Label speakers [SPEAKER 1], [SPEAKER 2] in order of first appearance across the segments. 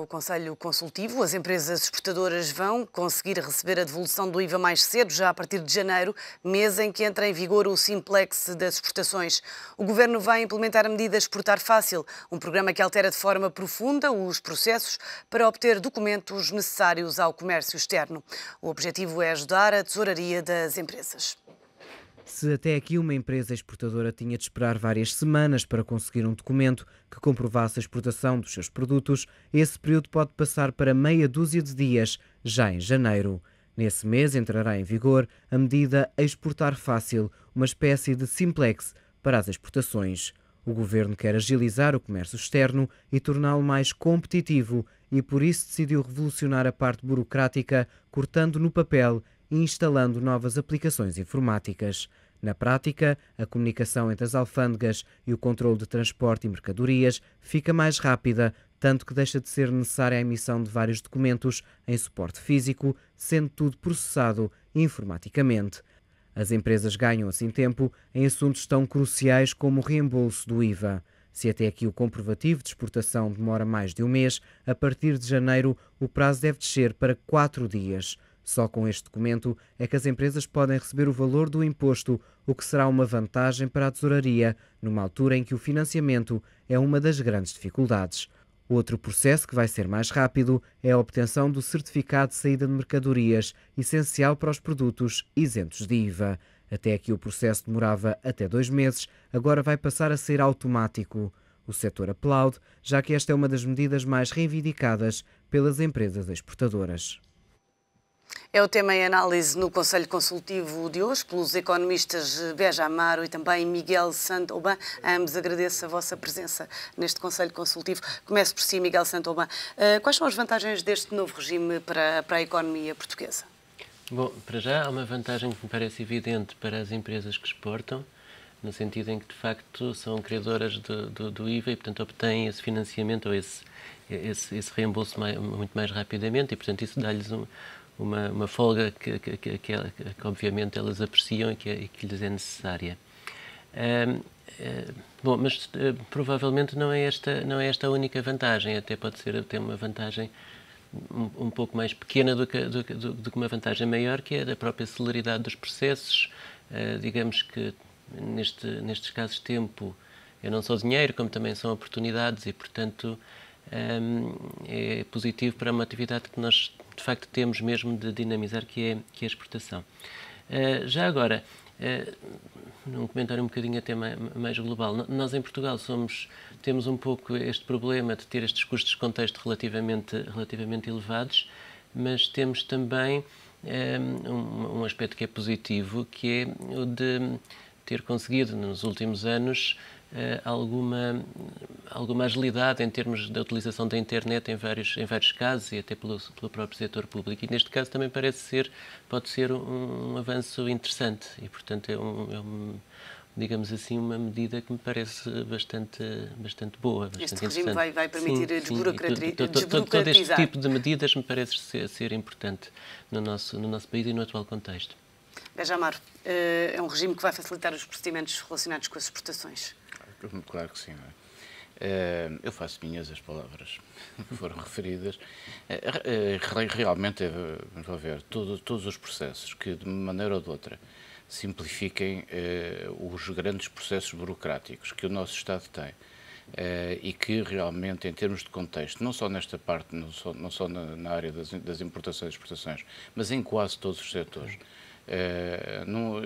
[SPEAKER 1] Conselho Consultivo. As empresas exportadoras vão conseguir receber a devolução do IVA mais cedo, já a partir de janeiro, mês em que entra em vigor o Simplex das exportações. O Governo vai implementar a medida Exportar Fácil, um programa que altera de forma profunda os processos para obter documentos necessários ao comércio externo. O objetivo é ajudar a tesouraria das empresas.
[SPEAKER 2] Se até aqui uma empresa exportadora tinha de esperar várias semanas para conseguir um documento que comprovasse a exportação dos seus produtos, esse período pode passar para meia dúzia de dias, já em janeiro. Nesse mês entrará em vigor a medida Exportar Fácil, uma espécie de Simplex para as exportações. O Governo quer agilizar o comércio externo e torná-lo mais competitivo e por isso decidiu revolucionar a parte burocrática, cortando no papel e instalando novas aplicações informáticas. Na prática, a comunicação entre as alfândegas e o controle de transporte e mercadorias fica mais rápida, tanto que deixa de ser necessária a emissão de vários documentos em suporte físico, sendo tudo processado informaticamente. As empresas ganham assim tempo em assuntos tão cruciais como o reembolso do IVA. Se até aqui o comprovativo de exportação demora mais de um mês, a partir de janeiro o prazo deve descer para 4 dias. Só com este documento é que as empresas podem receber o valor do imposto, o que será uma vantagem para a tesouraria, numa altura em que o financiamento é uma das grandes dificuldades. Outro processo que vai ser mais rápido é a obtenção do certificado de saída de mercadorias, essencial para os produtos isentos de IVA. Até aqui o processo demorava até 2 meses, agora vai passar a ser automático. O setor aplaude, já que esta é uma das medidas mais reivindicadas pelas empresas exportadoras.
[SPEAKER 1] É o tema em análise no Conselho Consultivo de hoje, pelos economistas Beja Amaro e também Miguel Santouban. A ambos agradeço a vossa presença neste Conselho Consultivo. Começo por si, Miguel Santouban. Quais são as vantagens deste novo regime para a economia portuguesa?
[SPEAKER 3] Bom, para já há uma vantagem que me parece evidente para as empresas que exportam, no sentido em que, de facto, são criadoras do IVA e, portanto, obtêm esse financiamento ou esse reembolso muito mais rapidamente e, portanto, isso dá-lhes uma folga que obviamente elas apreciam e que lhes é necessária. Bom, mas provavelmente não é esta a única vantagem, até pode ser até uma vantagem um pouco mais pequena do que uma vantagem maior, que é da própria celeridade dos processos. Digamos que nestes casos tempo é não só dinheiro, como também são oportunidades e, portanto, é positivo para uma atividade que nós de facto temos mesmo de dinamizar, que é a exportação. Já agora, num comentário um bocadinho até mais global, nós em Portugal temos um pouco este problema de ter estes custos de contexto relativamente elevados, mas temos também um aspecto que é positivo, que é o de ter conseguido nos últimos anos alguma agilidade em termos da utilização da internet em vários casos e até pelo próprio setor público. E neste caso também pode ser um avanço interessante e, portanto, digamos assim, uma medida que me parece bastante boa, bastante
[SPEAKER 1] este regime
[SPEAKER 3] interessante.
[SPEAKER 1] vai permitir desburocratizar.
[SPEAKER 3] Todo este tipo de medidas me parece ser importante no nosso país e no atual contexto.
[SPEAKER 1] Beja Amaro, é um regime que vai facilitar os procedimentos relacionados com as exportações?
[SPEAKER 4] Claro que sim. Não é? Eu faço minhas as palavras que foram referidas. Realmente, vamos lá ver, todos os processos que, de uma maneira ou de outra, simplifiquem os grandes processos burocráticos que o nosso Estado tem e que realmente, em termos de contexto, não só nesta parte, não só na área das importações e exportações, mas em quase todos os setores,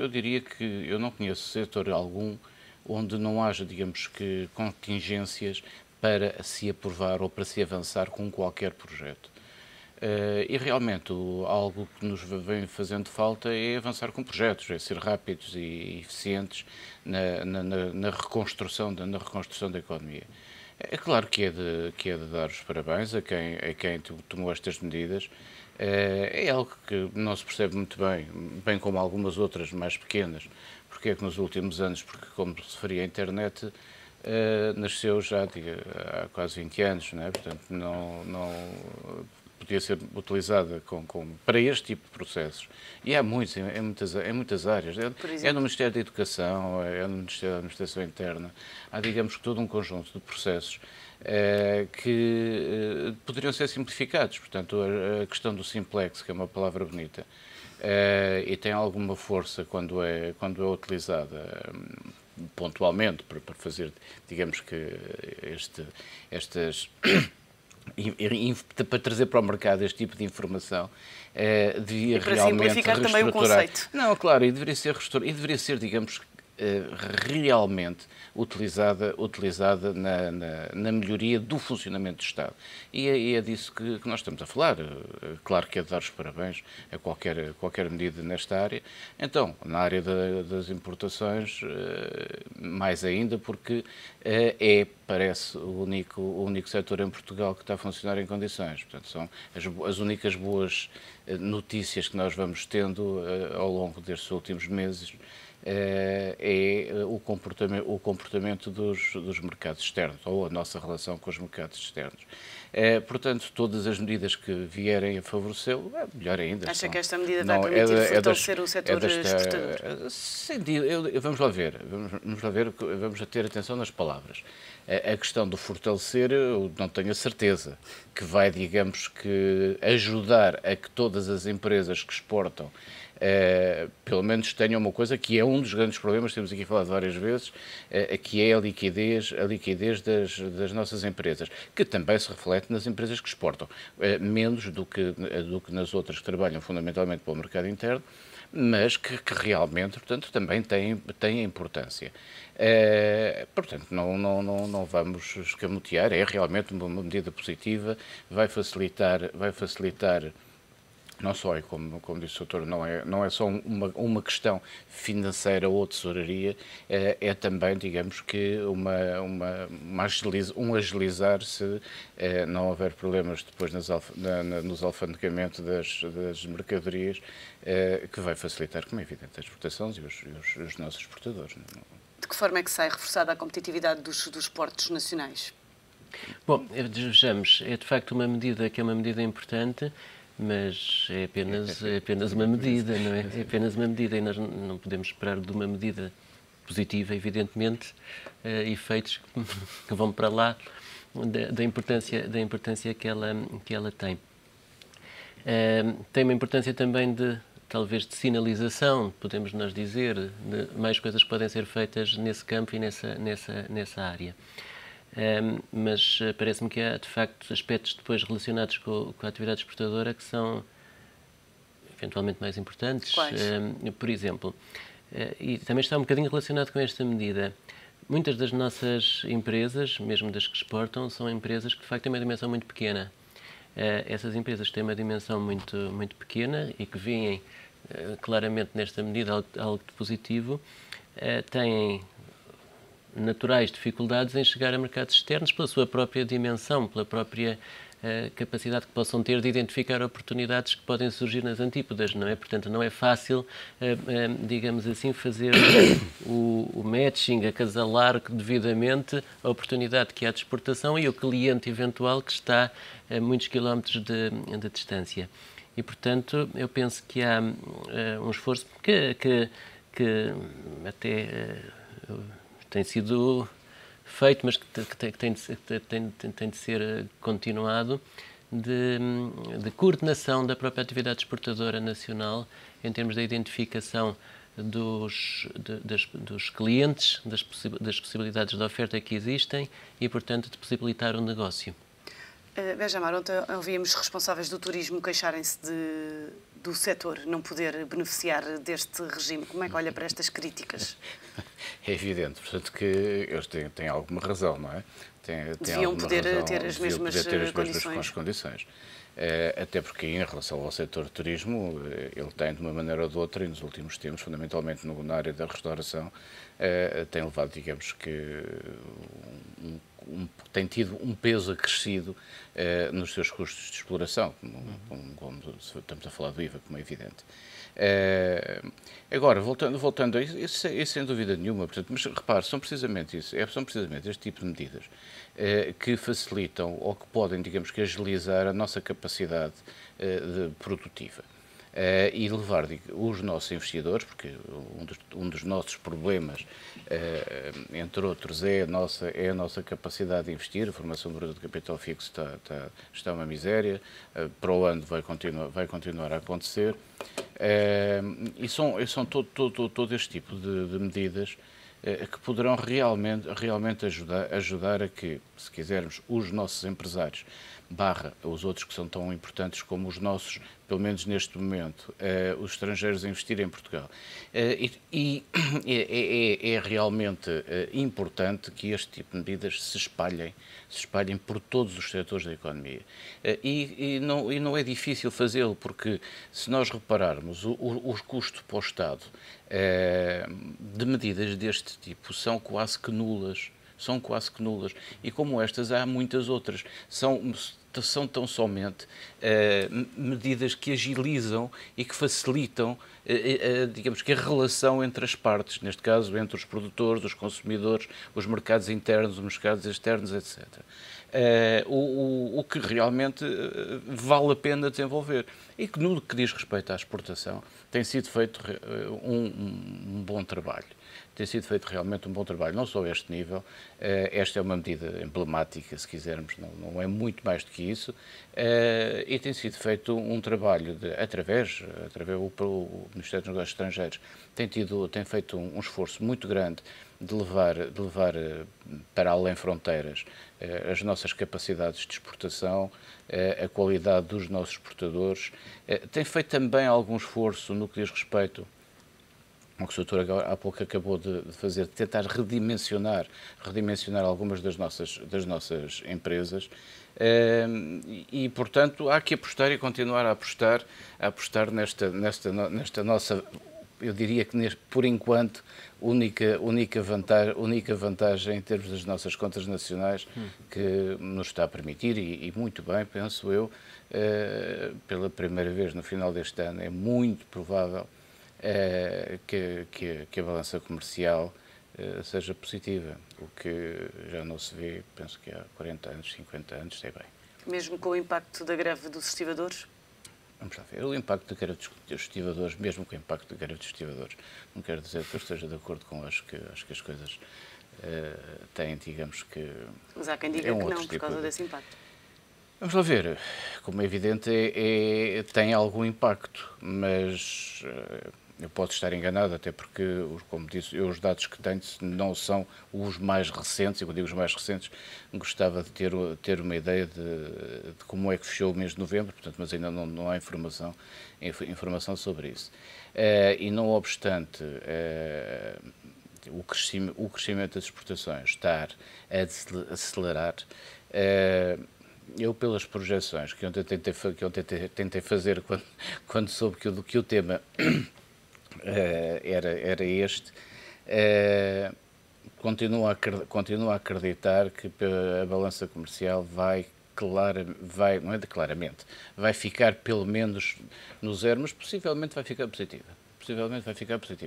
[SPEAKER 4] eu diria que eu não conheço setor algum onde não haja, digamos que, contingências para se aprovar ou para se avançar com qualquer projeto. E realmente algo que nos vem fazendo falta é avançar com projetos, é ser rápidos e eficientes na reconstrução da economia. É claro que é de dar os parabéns a quem tomou estas medidas. É algo que não se percebe muito bem como algumas outras mais pequenas, porque é que nos últimos anos, porque como se referia a internet, nasceu já há quase 20 anos, não é? Portanto, podia ser utilizada para este tipo de processos. E há muitos, em muitas áreas. É no Ministério da Educação, é no Ministério da Administração Interna. Há, digamos, todo um conjunto de processos que poderiam ser simplificados. Portanto, a questão do simplex, que é uma palavra bonita, e tem alguma força quando é utilizada pontualmente para fazer, digamos que estas para trazer para o mercado este tipo de informação, devia realmente
[SPEAKER 1] simplificar também o conceito.
[SPEAKER 4] Não, claro, e deveria ser, digamos, realmente utilizada na melhoria do funcionamento do Estado. E é disso que nós estamos a falar. Claro que é de dar os parabéns a qualquer medida nesta área. Então, na área das importações, mais ainda, porque parece o único setor em Portugal que está a funcionar em condições. Portanto, são as únicas boas notícias que nós vamos tendo ao longo destes últimos meses. O comportamento dos mercados externos, ou a nossa relação com os mercados externos. Portanto, todas as medidas que vierem a favorecê-lo, melhor ainda.
[SPEAKER 1] Acha que esta medida vai permitir fortalecer o setor exportador?
[SPEAKER 4] Vamos lá ver, vamos ter atenção nas palavras. A questão do fortalecer, eu não tenho a certeza que vai, digamos, que ajudar a que todas as empresas que exportam pelo menos tenham uma coisa que é um dos grandes problemas, temos aqui falado várias vezes, que é a liquidez das nossas empresas, que também se reflete nas empresas que exportam, menos do que nas outras que trabalham fundamentalmente para o mercado interno, mas que realmente, portanto, também têm importância. Portanto, não vamos escamotear, é realmente uma medida positiva, vai facilitar não só, como disse o doutor, não é só uma questão financeira ou tesouraria, é também, digamos que, um agilizar se não houver problemas depois nos alfandegamento das mercadorias, que vai facilitar, como é evidente, a exportação e os nossos exportadores.
[SPEAKER 1] De que forma é que sai reforçada a competitividade dos portos nacionais?
[SPEAKER 3] Bom, vejamos, é de facto uma medida que é uma medida importante, mas é apenas uma medida, não é? É apenas uma medida e nós não podemos esperar de uma medida positiva, evidentemente, efeitos que vão para lá da importância que ela tem. Tem uma importância também talvez de sinalização, podemos nós dizer, de mais coisas que podem ser feitas nesse campo e nessa área. Mas parece-me que há, de facto, aspectos depois relacionados com a atividade exportadora que são eventualmente mais importantes.
[SPEAKER 1] Quais?
[SPEAKER 3] Por exemplo, e também está um bocadinho relacionado com esta medida, muitas das nossas empresas, mesmo das que exportam, são empresas que, de facto, têm uma dimensão muito pequena. Essas empresas que têm uma dimensão muito, muito pequena e que veem claramente nesta medida algo de positivo, têm naturais dificuldades em chegar a mercados externos pela sua própria dimensão, pela própria capacidade que possam ter de identificar oportunidades que podem surgir nas antípodas, não é? Portanto, não é fácil, digamos assim, fazer o matching, acasalar devidamente a oportunidade que há de exportação e o cliente eventual que está a muitos quilómetros de distância. E, portanto, eu penso que há um esforço que até tem sido feito, mas que tem de ser continuado, de coordenação da própria atividade exportadora nacional em termos da identificação dos clientes, das possibilidades de oferta que existem e, portanto, de possibilitar o negócio.
[SPEAKER 1] Benjamar, ontem ouvíamos responsáveis do turismo queixarem-se do setor não poder beneficiar deste regime. Como é que olha para estas críticas?
[SPEAKER 4] É evidente, portanto, que eles têm alguma razão, não é?
[SPEAKER 1] Deviam poder ter as mesmas
[SPEAKER 4] condições. Até porque, em relação ao setor de turismo, ele tem, de uma maneira ou de outra, e nos últimos tempos, fundamentalmente na área da restauração, tem levado, digamos que, tem tido um peso acrescido nos seus custos de exploração, como estamos a falar do IVA, como é evidente. Agora, voltando a isso sem dúvida nenhuma, portanto, mas repare, são precisamente este tipo de medidas que facilitam ou que podem, digamos que, agilizar a nossa capacidade produtiva. E levar os nossos investidores, porque um dos nossos problemas, entre outros, é a nossa capacidade de investir. A formação bruta de capital fixo está uma miséria, para o ano vai continuar a acontecer, e são todo este tipo de medidas que poderão realmente ajudar a que, se quisermos, os nossos empresários, os outros que são tão importantes como os nossos, pelo menos neste momento, os estrangeiros a investirem em Portugal. E é realmente importante que este tipo de medidas se espalhem por todos os setores da economia. E não é difícil fazê-lo, porque se nós repararmos, o custo para o Estado de medidas deste tipo são quase que nulas. E como estas, há muitas outras. São tão somente medidas que agilizam e que facilitam, digamos que a relação entre as partes, neste caso entre os produtores, os consumidores, os mercados internos, os mercados externos, etc. O que realmente vale a pena desenvolver. E que, no que diz respeito à exportação, tem sido feito um bom trabalho. Tem sido feito realmente um bom trabalho, não só a este nível. Esta é uma medida emblemática, se quisermos, não é muito mais do que isso, e tem sido feito um trabalho através o Ministério dos Negócios Estrangeiros tem feito um esforço muito grande de levar para além fronteiras as nossas capacidades de exportação, a qualidade dos nossos exportadores. Tem feito também algum esforço no que diz respeito o que o Sr. há pouco acabou de fazer, de tentar redimensionar algumas das nossas empresas, e, portanto, há que apostar e continuar a apostar nesta nossa, eu diria que por enquanto, única vantagem em termos das nossas contas nacionais, que nos está a permitir, e muito bem, penso eu, pela primeira vez no final deste ano, é muito provável que a balança comercial seja positiva, o que já não se vê, penso que há 40 anos, 50 anos, sei bem.
[SPEAKER 1] Mesmo com o impacto da greve dos estivadores?
[SPEAKER 4] Vamos lá ver. O impacto da greve dos estivadores, mesmo com o impacto da greve dos estivadores, não quero dizer que eu esteja de acordo com, acho que as coisas têm, digamos que...
[SPEAKER 1] Mas há quem diga que não, por causa desse impacto.
[SPEAKER 4] Vamos lá ver. Como é evidente, tem algum impacto, mas... eu posso estar enganado, até porque, como disse, os dados que tenho não são os mais recentes, e quando digo os mais recentes, gostava de ter uma ideia de como é que fechou o mês de novembro, portanto, mas ainda não há informação sobre isso. E não obstante o crescimento das exportações estar a acelerar, eu, pelas projeções que eu tentei fazer quando soube que o tema era este, continuo a acreditar que a balança comercial não é claramente, vai ficar pelo menos no zero, mas possivelmente vai ficar positiva.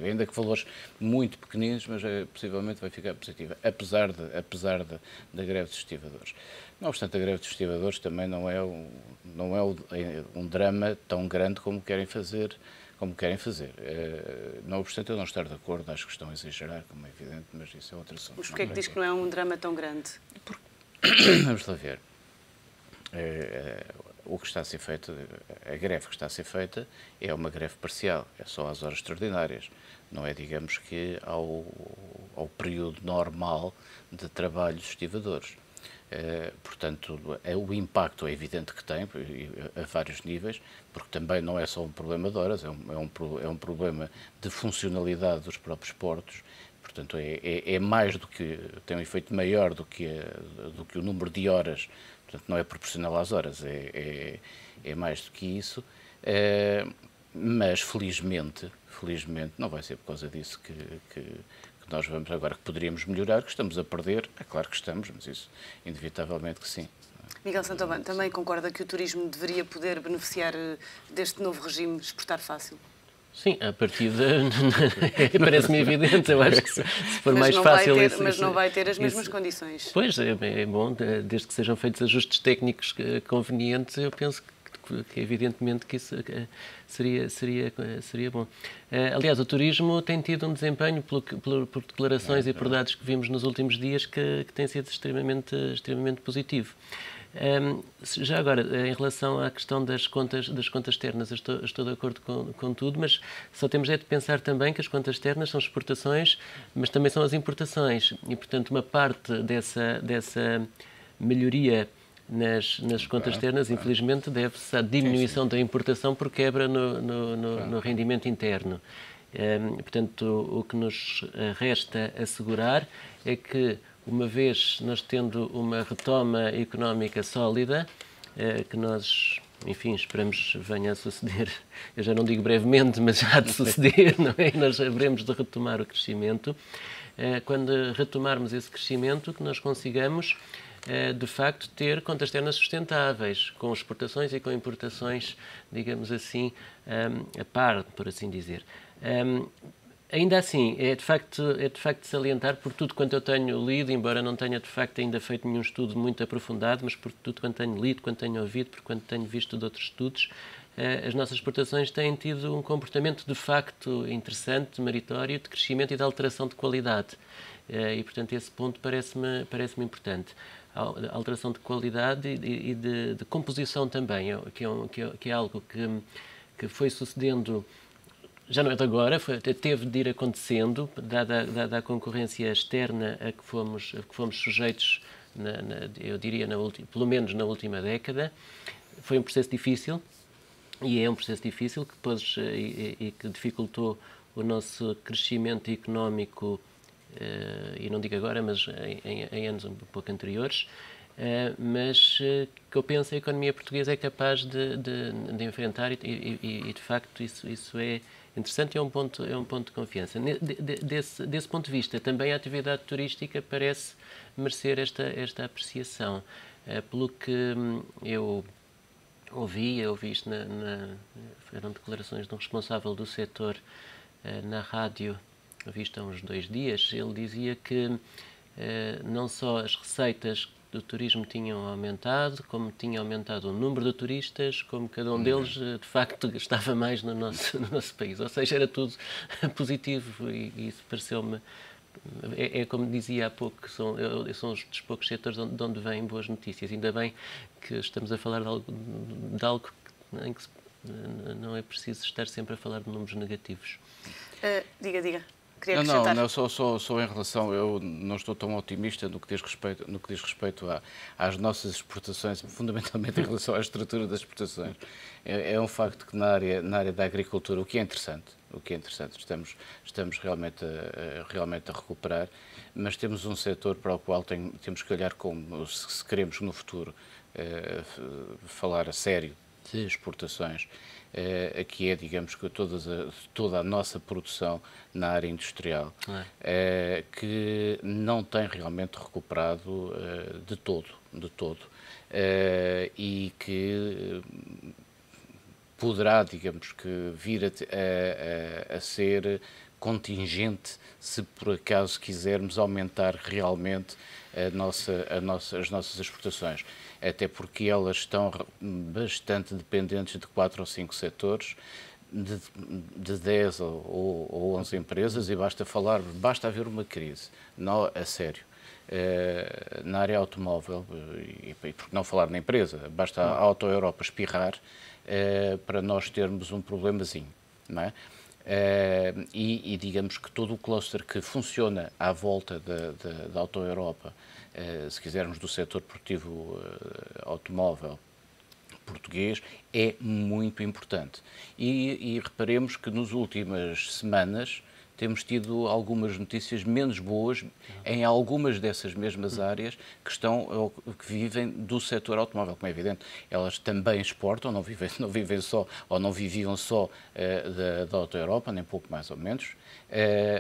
[SPEAKER 4] Ainda que valores muito pequeninos, mas possivelmente vai ficar positiva, apesar da greve dos estivadores. Não obstante, a greve dos estivadores também não é um drama tão grande como querem fazer. Não obstante eu não estar de acordo, acho que estão a exagerar, como é evidente, mas isso é outro assunto.
[SPEAKER 1] Mas porquê é que diz que não é um drama tão grande?
[SPEAKER 4] Vamos lá ver. O que está a ser feito, a greve que está a ser feita, é uma greve parcial, é só às horas extraordinárias. Não é, digamos que, ao período normal de trabalho dos estivadores. Portanto, o impacto é evidente que tem, a vários níveis, porque também não é só um problema de horas, é um problema de funcionalidade dos próprios portos. Portanto, é mais do que, tem um efeito maior do que o número de horas, portanto, não é proporcional às horas, é mais do que isso, mas felizmente não vai ser por causa disso que nós vamos agora, que poderíamos melhorar, que estamos a perder. É claro que estamos, mas isso inevitavelmente que sim.
[SPEAKER 1] Miguel Santoban, também concorda que o turismo deveria poder beneficiar deste novo regime exportar fácil?
[SPEAKER 3] Sim, a partida parece-me evidente. Eu acho que se for mais fácil...
[SPEAKER 1] Mas não vai ter as mesmas condições.
[SPEAKER 3] Pois, é bom, desde que sejam feitos ajustes técnicos convenientes, eu penso que que evidentemente que isso seria bom. Aliás, o turismo tem tido um desempenho, por declarações e por dados que vimos nos últimos dias, que tem sido extremamente positivo. Já agora, em relação à questão das contas externas, eu estou de acordo com tudo, mas só temos de pensar também que as contas externas são exportações, mas também são as importações. E, portanto, uma parte dessa melhoria nas contas externas, infelizmente, deve-se à diminuição da importação por quebra no rendimento interno. Portanto, o que nos resta assegurar é que, uma vez nós tendo uma retoma económica sólida, que nós, enfim, esperamos venha a suceder, eu já não digo brevemente, mas já há de suceder, não é? Nós haveremos de retomar o crescimento. Quando retomarmos esse crescimento, que nós consigamos, de facto, ter contas externas sustentáveis, com exportações e com importações, digamos assim, a par, por assim dizer. Ainda assim, é de facto salientar, por tudo quanto eu tenho lido, embora não tenha de facto ainda feito nenhum estudo muito aprofundado, mas por tudo quanto tenho lido, quanto tenho ouvido, por quanto tenho visto de outros estudos, as nossas exportações têm tido um comportamento de facto interessante, meritório, de crescimento e de alteração de qualidade. E, portanto, esse ponto parece-me importante. A alteração de qualidade e de composição também, que é algo que foi sucedendo. Já não é de agora, teve de ir acontecendo, dada a concorrência externa a que fomos sujeitos, eu diria, pelo menos na última década. Foi um processo difícil, e é um processo difícil que pôs e que dificultou o nosso crescimento económico, e não digo agora, mas em anos um pouco anteriores. Mas que eu penso a economia portuguesa é capaz de enfrentar e de facto isso é interessante e é um ponto de confiança. Desse ponto de vista, também a atividade turística parece merecer esta apreciação. Pelo que eu ouvi isto eram declarações de um responsável do setor na rádio, ouvi isto há uns 2 dias. Ele dizia que não só as receitas do turismo tinham aumentado, como tinha aumentado o número de turistas, como cada um deles, de facto, gastava mais no nosso país. Ou seja, era tudo positivo e isso pareceu-me... É como dizia há pouco, são dos poucos setores de onde vêm boas notícias. Ainda bem que estamos a falar de algo em que não é preciso estar sempre a falar de números negativos.
[SPEAKER 1] Diga.
[SPEAKER 4] Não, só em relação, eu não estou tão otimista no que diz respeito às nossas exportações, fundamentalmente em relação à estrutura das exportações. É um facto que na área da agricultura, o que é interessante, estamos realmente a recuperar, mas temos um setor para o qual temos que olhar como, se queremos no futuro falar a sério de exportações, aqui é, digamos que toda a nossa produção na área industrial, que não tem realmente recuperado de todo, e que poderá, digamos que, vir a ser contingente se por acaso quisermos aumentar realmente as nossas exportações, até porque elas estão bastante dependentes de 4 ou 5 setores, de 10 ou 11 empresas, e basta haver uma crise, não a sério. Na área automóvel, e por que não falar na empresa, basta a Auto Europa espirrar para nós termos um problemazinho, não é? E digamos que todo o cluster que funciona à volta da Auto Europa, se quisermos do setor produtivo automóvel português, é muito importante. E reparemos que nas últimas semanas temos tido algumas notícias menos boas em algumas dessas mesmas áreas que vivem do setor automóvel, como é evidente. Elas também exportam, não vivem só, ou não viviam só da Auto Europa, nem pouco mais ou menos,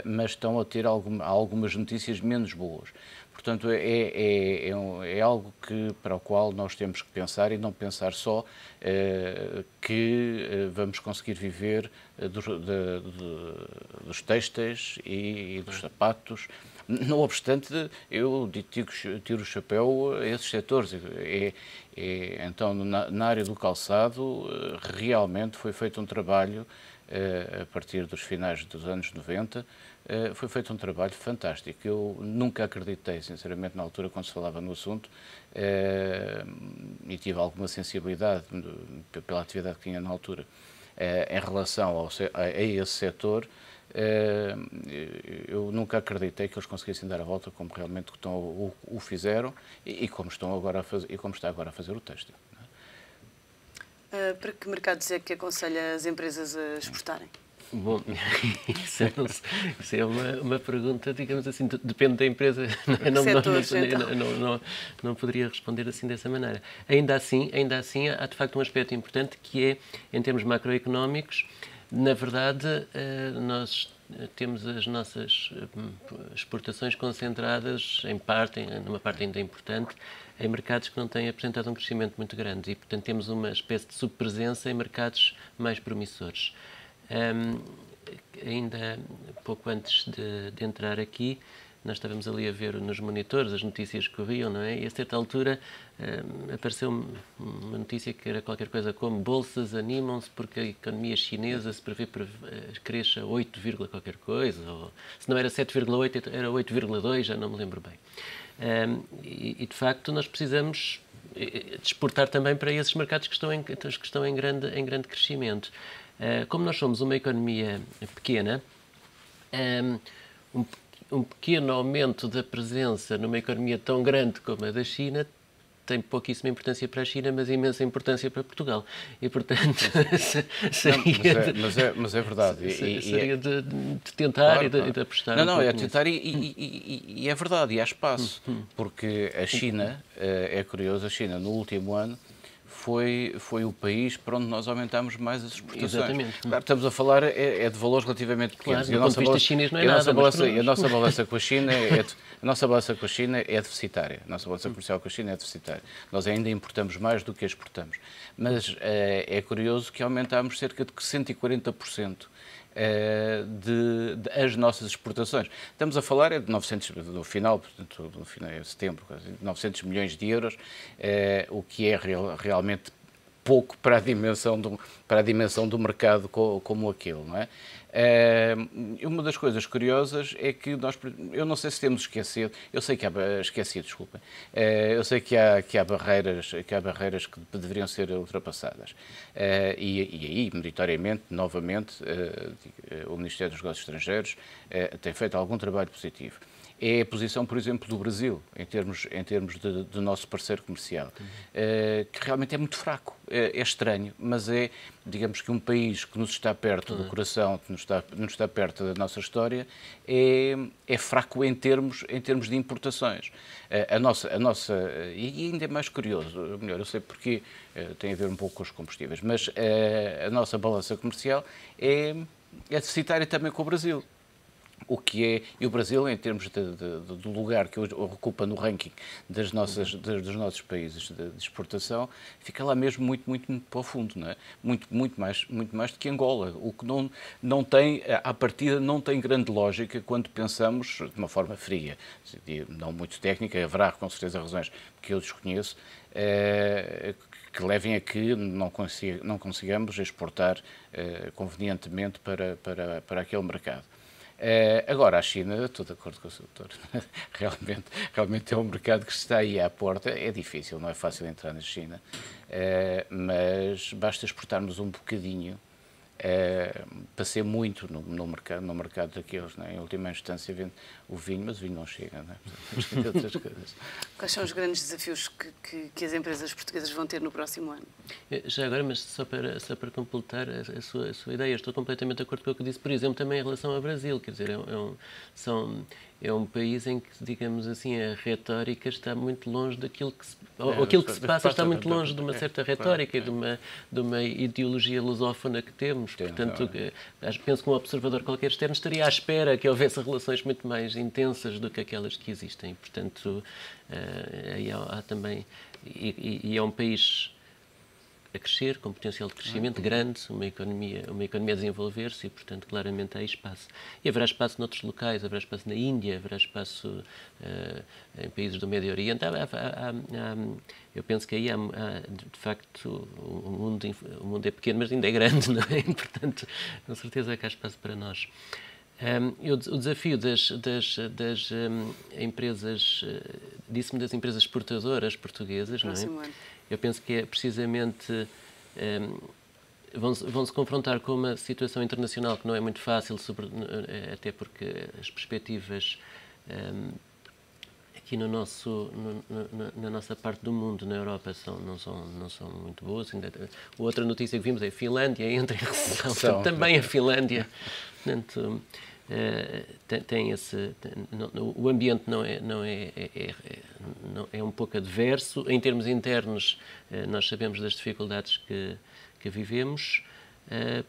[SPEAKER 4] mas estão a ter algumas notícias menos boas. Portanto, é algo para o qual nós temos que pensar e não pensar só que vamos conseguir viver dos têxteis e dos sapatos. Não obstante, eu tiro o chapéu a esses setores. Então, na área do calçado, realmente foi feito um trabalho, a partir dos finais dos anos 90, foi feito um trabalho fantástico. Eu nunca acreditei, sinceramente, na altura, quando se falava no assunto, e tive alguma sensibilidade pela atividade que tinha na altura, em relação a esse setor. Eu nunca acreditei que eles conseguissem dar a volta como realmente o fizeram e como está agora a fazer o têxtil.
[SPEAKER 1] Para que mercados é que aconselha as empresas a exportarem?
[SPEAKER 3] Bom, isso é uma pergunta, digamos assim, depende da empresa. Não poderia responder assim dessa maneira. Ainda assim, há de facto um aspecto importante que é, em termos macroeconómicos, na verdade, nós temos as nossas exportações concentradas, numa parte ainda importante, em mercados que não têm apresentado um crescimento muito grande e, portanto, temos uma espécie de subpresença em mercados mais promissores. Ainda pouco antes de entrar aqui, nós estávamos ali a ver nos monitores, as notícias que corriam, não é? E a certa altura apareceu uma notícia que era qualquer coisa como bolsas animam-se porque a economia chinesa se prevê cresça 8, qualquer coisa, ou se não era 7,8, era 8,2, já não me lembro bem. E de facto nós precisamos de exportar também para esses mercados que estão em grande crescimento. Como nós somos uma economia pequena, um pequeno aumento da presença numa economia tão grande como a da China tem pouquíssima importância para a China, mas imensa importância para Portugal. E, portanto,
[SPEAKER 4] mas é verdade.
[SPEAKER 3] Seria de tentar claro. E de apostar.
[SPEAKER 4] Não, é tentar e é verdade, e há espaço. Porque a China, é curioso, a China no último ano foi o país para onde nós aumentámos mais as exportações.
[SPEAKER 3] Exatamente.
[SPEAKER 4] Claro, estamos a falar de valores relativamente pequenos.
[SPEAKER 3] Claro, do ponto de vista chinês não é nada.
[SPEAKER 4] E a nossa balança com a China é deficitária. A nossa balança comercial com a China é deficitária. Nós ainda importamos mais do que exportamos. Mas é curioso que aumentámos cerca de 140% as nossas exportações. Estamos a falar de 900, no final de setembro, 900 milhões de euros, o que é realmente pouco para a dimensão do mercado como aquele, não é? Uma das coisas curiosas é que eu não sei se temos esquecido, eu sei que há barreiras que deveriam ser ultrapassadas. E aí, meritoriamente, novamente, o Ministério dos Negócios Estrangeiros tem feito algum trabalho positivo. É a posição, por exemplo, do Brasil, em termos do nosso parceiro comercial, que realmente é muito fraco. É estranho, mas digamos que um país que nos está perto do coração, que nos está perto da nossa história, é fraco em termos de importações. E ainda é mais curioso, melhor, eu sei porque tem a ver um pouco com os combustíveis, mas a nossa balança comercial é deficitária também com o Brasil. E o Brasil, em termos do lugar que ocupa no ranking dos nossos países de exportação, fica lá mesmo muito, muito, muito para o fundo, não é? Muito mais do que Angola, o que não tem, à partida, não tem grande lógica quando pensamos de uma forma fria, não muito técnica, haverá com certeza razões que eu desconheço, que levem a que não consigamos exportar convenientemente para aquele mercado. Agora, a China, estou de acordo com o Sr. Doutor, realmente é um mercado que está aí à porta. É difícil, não é fácil entrar na China, mas basta exportarmos um bocadinho para ser muito no mercado daqueles. Não é? Em última instância, vende o vinho, mas o vinho não chega. Não é? Outras coisas.
[SPEAKER 1] Quais são os grandes desafios que as empresas portuguesas vão ter no próximo ano?
[SPEAKER 3] Já agora, mas só para completar a sua ideia, estou completamente de acordo com o que disse, por exemplo, também em relação ao Brasil. Quer dizer, é um país em que, digamos assim, a retórica está muito longe daquilo que se... Ou aquilo que se passa está muito longe de uma certa retórica e de uma ideologia lusófona que temos. Portanto, penso que um observador qualquer externo estaria à espera que houvesse relações muito mais intensas do que aquelas que existem. Portanto, aí há também... E é um país a crescer, com potencial de crescimento grande, uma economia a desenvolver-se e, portanto, claramente há espaço. E haverá espaço noutros locais, haverá espaço na Índia, haverá espaço em países do Médio Oriente. Eu penso que aí há de facto, o mundo é pequeno, mas ainda é grande, não é? E, portanto, com certeza que há espaço para nós. O desafio das empresas, disse-me das empresas exportadoras portuguesas, não é? Eu penso que é precisamente vão-se confrontar com uma situação internacional que não é muito fácil, até porque as perspectivas aqui na nossa parte do mundo, na Europa, não são muito boas. Outra notícia que vimos é a Finlândia entra em recessão. Também a Finlândia. Portanto, o ambiente é um pouco adverso. Em termos internos, nós sabemos das dificuldades que vivemos.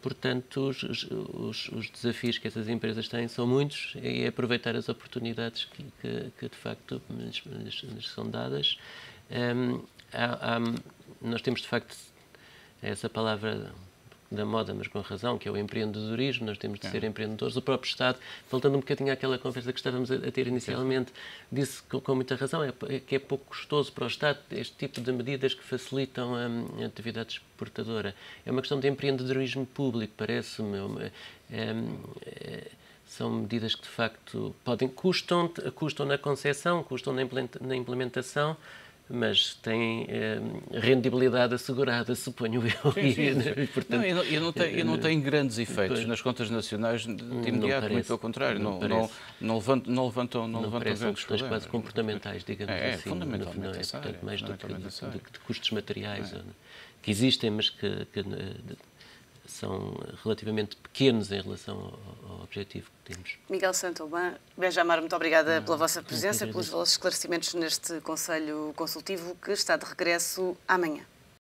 [SPEAKER 3] Portanto, os desafios que essas empresas têm são muitos e aproveitar as oportunidades que de facto lhes são dadas. Nós temos, de facto, essa palavra da moda, mas com razão, que é o empreendedorismo. Nós temos de ser empreendedores. O próprio Estado, voltando um bocadinho àquela conversa que estávamos a ter inicialmente, disse com muita razão que é pouco custoso para o Estado este tipo de medidas que facilitam a atividade exportadora. É uma questão de empreendedorismo público, parece-me. São medidas que, de facto, custam na concepção, custam na implementação, mas têm rendibilidade assegurada, suponho eu.
[SPEAKER 4] Sim. Portanto, e não tem grandes efeitos nas contas nacionais de imediato, muito pelo contrário. Não levantam
[SPEAKER 3] são questões quase comportamentais, digamos assim.
[SPEAKER 4] Fundamentalmente.
[SPEAKER 3] Portanto, mais do que de custos materiais que existem, mas que são relativamente pequenos em relação ao objetivo que temos.
[SPEAKER 1] Miguel Santoban, Benjamar, muito obrigada pela vossa presença, pelos vossos esclarecimentos neste Conselho Consultivo que está de regresso amanhã.